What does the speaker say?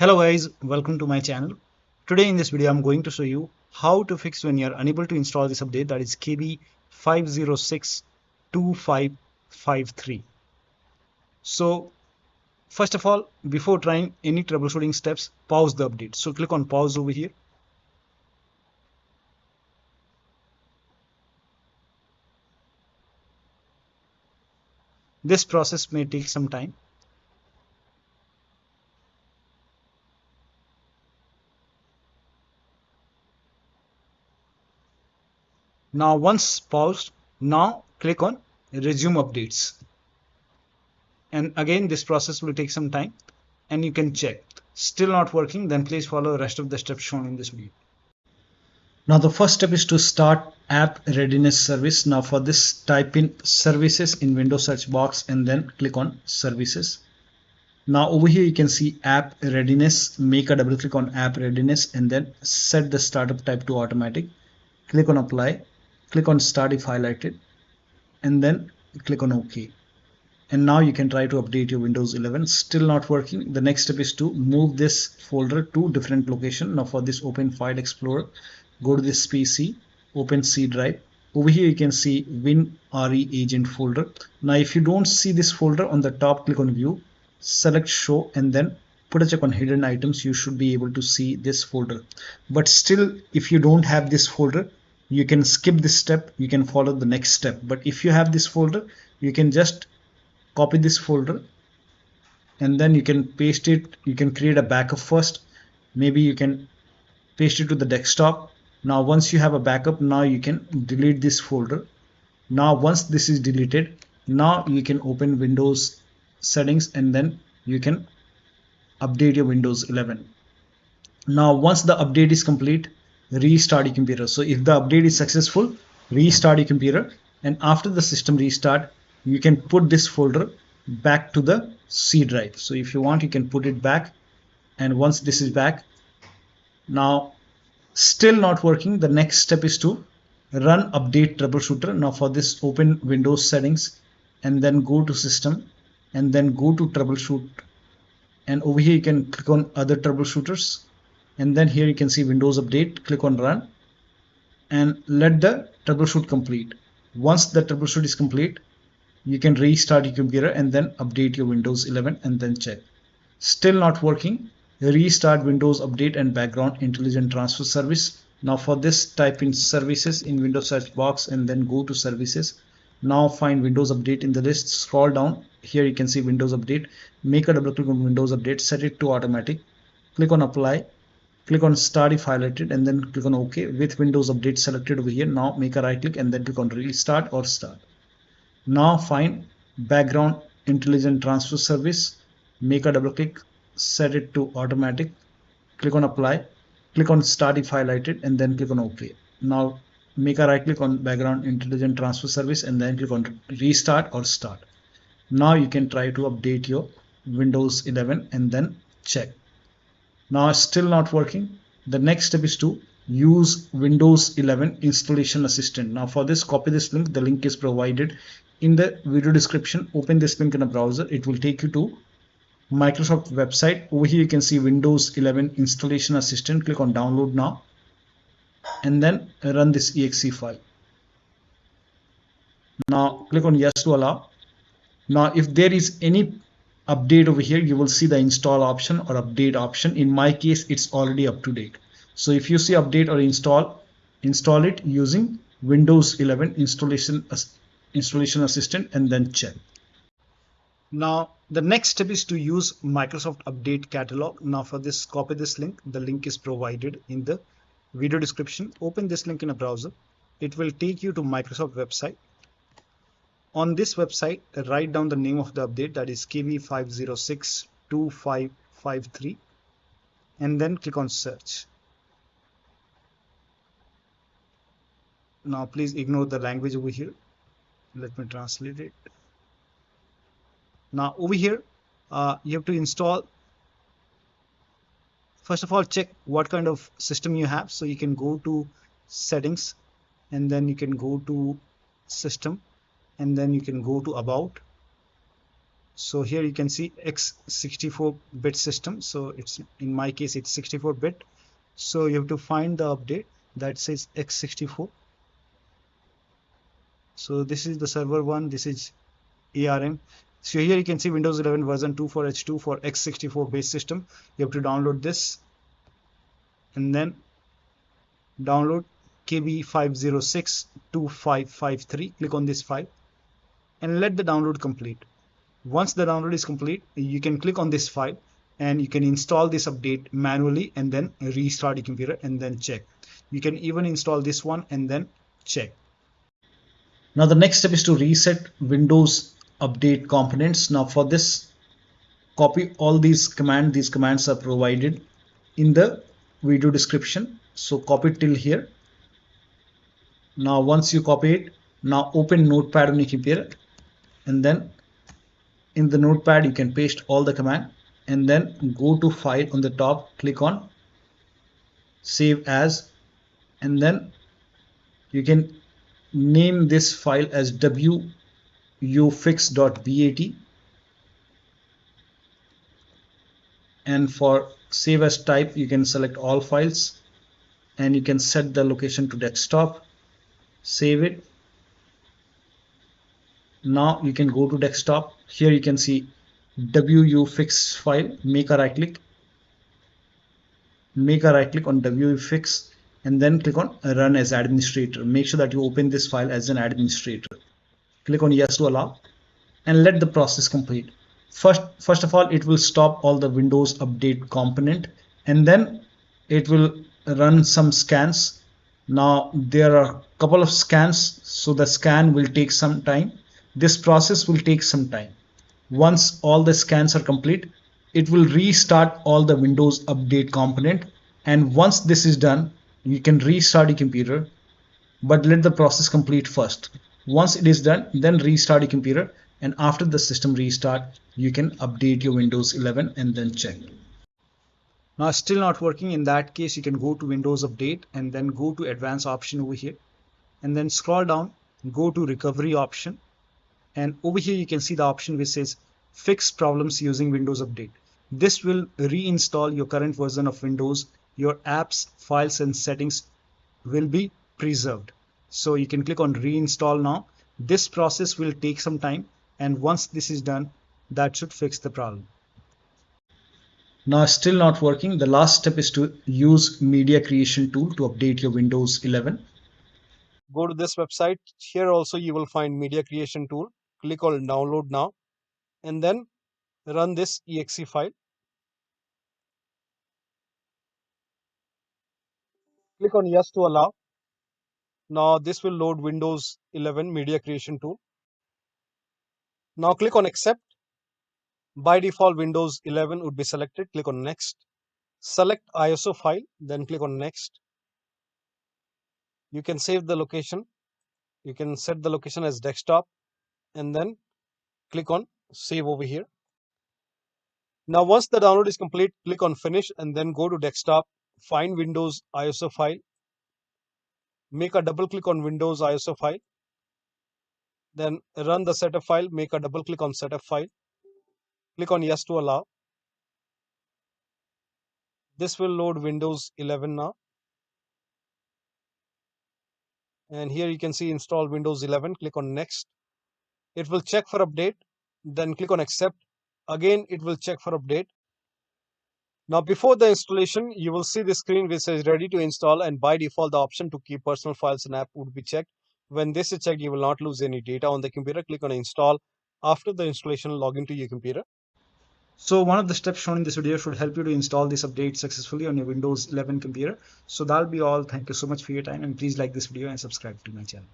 Hello guys, welcome to my channel. Today in this video I'm going to show you how to fix when you're unable to install this update, that is KB5062553. So first of all, before trying any troubleshooting steps, pause the update. So click on pause over here. This process may take some time. Now once paused, now click on resume updates. And again this process will take some time and you can check. Still not working, then please follow the rest of the steps shown in this video. Now the first step is to start app readiness service. Now for this, type in services in Windows search box and then click on services. Now over here you can see app readiness. Make a double click on app readiness and then set the startup type to automatic. Click on apply, click on start if highlighted and then click on OK. And now you can try to update your Windows 11. Still not working. The next step is to move this folder to different location. Now for this, open File Explorer, go to this PC, open C drive. Over here you can see WinREAgent folder. Now if you don't see this folder on the top, click on View, select Show and then put a check on Hidden Items. You should be able to see this folder. But still, if you don't have this folder, you can skip this step. You can follow the next step. But if you have this folder, you can just copy this folder and then you can paste it. You can create a backup first. Maybe you can paste it to the desktop. Now once you have a backup, now you can delete this folder. Now once this is deleted, now you can open Windows settings and then you can update your Windows 11. Now once the update is complete, restart your computer. So if the update is successful, restart your computer, and after the system restart, you can put this folder back to the C drive. So if you want, you can put it back, and once this is back, now still not working, the next step is to run update troubleshooter. Now for this, open Windows settings and then go to system and then go to troubleshoot, and over here you can click on other troubleshooters and then here you can see Windows update. Click on run and let the troubleshoot complete. Once the troubleshoot is complete, you can restart your computer and then update your Windows 11 and then check. Still not working. Restart Windows Update and Background Intelligent Transfer Service. Now for this, type in services in Windows search box and then go to services. Now find Windows Update in the list. Scroll down. Here you can see Windows Update. Make a double click on Windows Update. Set it to automatic. Click on apply. Click on start if highlighted and then click on OK. With Windows Update selected over here, now make a right click and then click on restart or start. Now find Background Intelligent Transfer Service. Make a double click. Set it to automatic. Click on apply. Click on start if highlighted and then click on OK. Now make a right click on Background Intelligent Transfer Service and then click on restart or start. Now you can try to update your Windows 11 and then check. Now still not working. The next step is to use Windows 11 Installation Assistant. Now for this, copy this link. The link is provided in the video description. Open this link in a browser. It will take you to Microsoft website. Over here you can see Windows 11 Installation Assistant. Click on download now and then run this exe file. Now click on yes to allow. Now if there is any update over here, you will see the install option or update option. In my case, it's already up to date. So if you see update or install it using Windows 11 Installation Assistant and then check. Now the next step is to use Microsoft Update Catalog. Now for this, copy this link. The link is provided in the video description. Open this link in a browser. It will take you to Microsoft website. On this website, write down the name of the update, that is KB5062553, and then click on search. Now please ignore the language over here. Let me translate it. Now over here, you have to install. First of all, check what kind of system you have. So you can go to settings and then you can go to system and then you can go to about. So here you can see x64-bit system. So it's, in my case, it's 64-bit. So you have to find the update that says x64. So this is the server one, this is ARM. So here you can see Windows 11 version 24H2 for x64 base system. You have to download this and then download KB5062553. Click on this file and let the download complete. Once the download is complete, you can click on this file and you can install this update manually and then restart your computer and then check. You can even install this one and then check. Now the next step is to reset Windows update components. Now for this, copy all these commands. These commands are provided in the video description. So copy it till here. Now once you copy it, now open Notepad on your computer and then in the Notepad you can paste all the command and then go to file on the top, click on save as, and then you can name this file as wuauserv.bat, and for save as type you can select all files and you can set the location to desktop, save it. Now you can go to desktop. Here you can see wuauserv file, make a right click on wuauserv and then click on run as administrator. Make sure that you open this file as an administrator. Click on yes to allow and let the process complete. First of all, it will stop all the Windows update component and then it will run some scans. Now there are a couple of scans, so the scan will take some time. This process will take some time. Once all the scans are complete, it will restart all the Windows update component, and once this is done, you can restart your computer, but let the process complete first. Once it is done, then restart your computer, and after the system restart, you can update your Windows 11 and then check. Now still not working. In that case, you can go to Windows Update and then go to Advanced option over here and then scroll down, go to Recovery option, and over here you can see the option which says Fix Problems Using Windows Update. This will reinstall your current version of Windows. Your apps, files and settings will be preserved. So you can click on Reinstall now. This process will take some time, and once this is done, that should fix the problem. Now still not working. The last step is to use Media Creation tool to update your Windows 11. Go to this website. Here also you will find Media Creation tool. Click on Download now and then run this exe file. Click on yes to allow. Now this will load Windows 11 Media Creation tool. Now click on Accept. By default, Windows 11 would be selected. Click on Next. Select ISO file, then click on Next. You can save the location. You can set the location as desktop and then click on Save over here. Now once the download is complete, click on Finish and then go to Desktop. Find Windows ISO file. Make a double click on Windows ISO file. Then run the setup file. Make a double click on setup file. Click on Yes to allow. This will load Windows 11 now. And here you can see install Windows 11. Click on Next. It will check for update. Then click on Accept. Again, it will check for update. Now before the installation, you will see the screen which says ready to install, and by default the option to keep personal files and app would be checked. When this is checked, you will not lose any data on the computer. Click on install. After the installation, log into your computer. So one of the steps shown in this video should help you to install this update successfully on your Windows 11 computer. So that'll be all. Thank you so much for your time, and please like this video and subscribe to my channel.